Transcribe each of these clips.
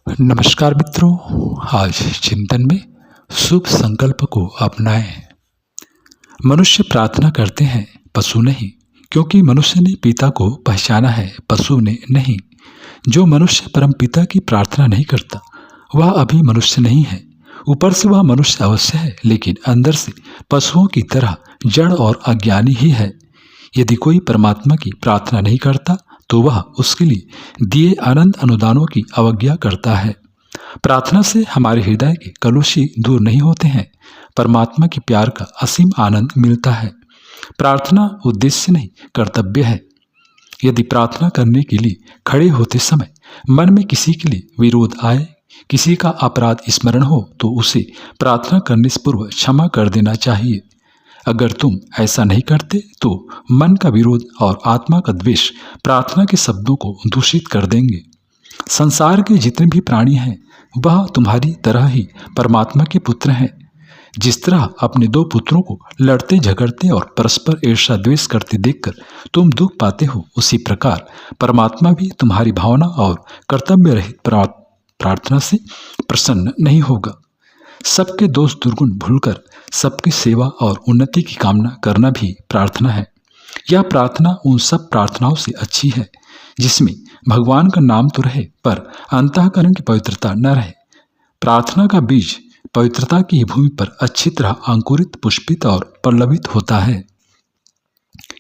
नमस्कार मित्रों, आज चिंतन में शुभ संकल्प को अपनाएं। मनुष्य प्रार्थना करते हैं, पशु नहीं, क्योंकि मनुष्य ने पिता को पहचाना है, पशु ने नहीं। जो मनुष्य परम पिता की प्रार्थना नहीं करता वह अभी मनुष्य नहीं है। ऊपर से वह मनुष्य अवश्य है, लेकिन अंदर से पशुओं की तरह जड़ और अज्ञानी ही है। यदि कोई परमात्मा की प्रार्थना नहीं करता तो वह उसके लिए दिए अनंत अनुदानों की अवज्ञा करता है। प्रार्थना से हमारे हृदय के कलुषी दूर नहीं होते हैं, परमात्मा के प्यार का असीम आनंद मिलता है। प्रार्थना उद्देश्य नहीं, कर्तव्य है। यदि प्रार्थना करने के लिए खड़े होते समय मन में किसी के लिए विरोध आए, किसी का अपराध स्मरण हो, तो उसे प्रार्थना करने से पूर्व क्षमा कर देना चाहिए। अगर तुम ऐसा नहीं करते तो मन का विरोध और आत्मा का द्वेष प्रार्थना के शब्दों को दूषित कर देंगे। संसार के जितने भी प्राणी हैं वह तुम्हारी तरह ही परमात्मा के पुत्र हैं। जिस तरह अपने दो पुत्रों को लड़ते झगड़ते और परस्पर ईर्ष्या द्वेष करते देखकर तुम दुख पाते हो, उसी प्रकार परमात्मा भी तुम्हारी भावना और कर्तव्य रहित प्रार्थना से प्रसन्न नहीं होगा। सबके दोष दुर्गुण भूलकर सबकी सेवा और उन्नति की कामना करना भी प्रार्थना है। यह प्रार्थना उन सब प्रार्थनाओं से अच्छी है जिसमें भगवान का नाम तो रहे पर अंतःकरण की पवित्रता न रहे। प्रार्थना का बीज पवित्रता की भूमि पर अच्छी तरह अंकुरित, पुष्पित और पल्लवित होता है।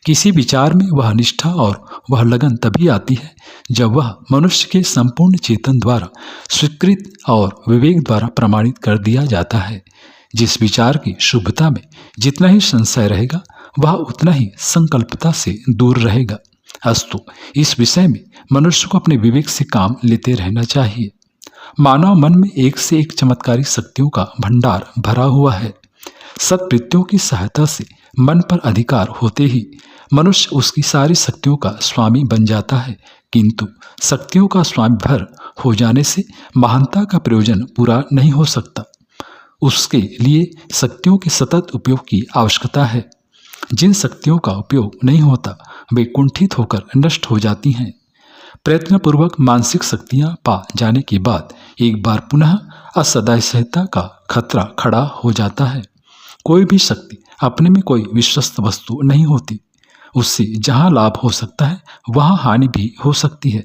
किसी विचार में वह निष्ठा और वह लगन तभी आती है जब वह मनुष्य के संपूर्ण चेतन द्वारा स्वीकृत और विवेक द्वारा प्रमाणित कर दिया जाता है। जिस विचार की शुभता में जितना ही संशय रहेगा वह उतना ही संकल्पता से दूर रहेगा। अस्तु, इस विषय में मनुष्य को अपने विवेक से काम लेते रहना चाहिए। मानव मन में एक से एक चमत्कारी शक्तियों का भंडार भरा हुआ है। सत्वृत्तियों की सहायता से मन पर अधिकार होते ही मनुष्य उसकी सारी शक्तियों का स्वामी बन जाता है, किंतु शक्तियों का स्वामी भर हो जाने से महानता का प्रयोजन पूरा नहीं हो सकता। उसके लिए शक्तियों के सतत उपयोग की आवश्यकता है। जिन शक्तियों का उपयोग नहीं होता वे कुंठित होकर नष्ट हो जाती हैं। प्रयत्नपूर्वक मानसिक शक्तियां पा जाने के बाद एक बार पुनः असदास्यता का खतरा खड़ा हो जाता है। कोई भी शक्ति अपने में कोई विश्वस्त वस्तु नहीं होती। उससे जहाँ लाभ हो सकता है वहाँ हानि भी हो सकती है।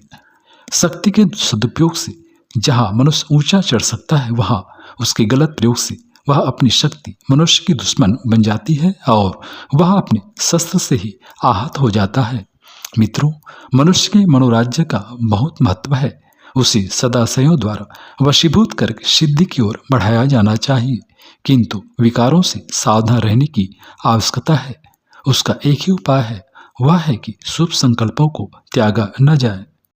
शक्ति के सदुपयोग से जहाँ मनुष्य ऊंचा चढ़ सकता है वहाँ उसके गलत प्रयोग से वह अपनी शक्ति मनुष्य की दुश्मन बन जाती है और वह अपने शस्त्र से ही आहत हो जाता है। मित्रों, मनुष्य के मनोराज्य का बहुत महत्व है। उसे सदाशयों द्वारा वशीभूत करके सिद्धि की ओर बढ़ाया जाना चाहिए, किंतु विकारों से सावधान रहने की आवश्यकता है। उसका एक ही उपाय है, वह है कि शुभ संकल्पों को त्यागा न जाए।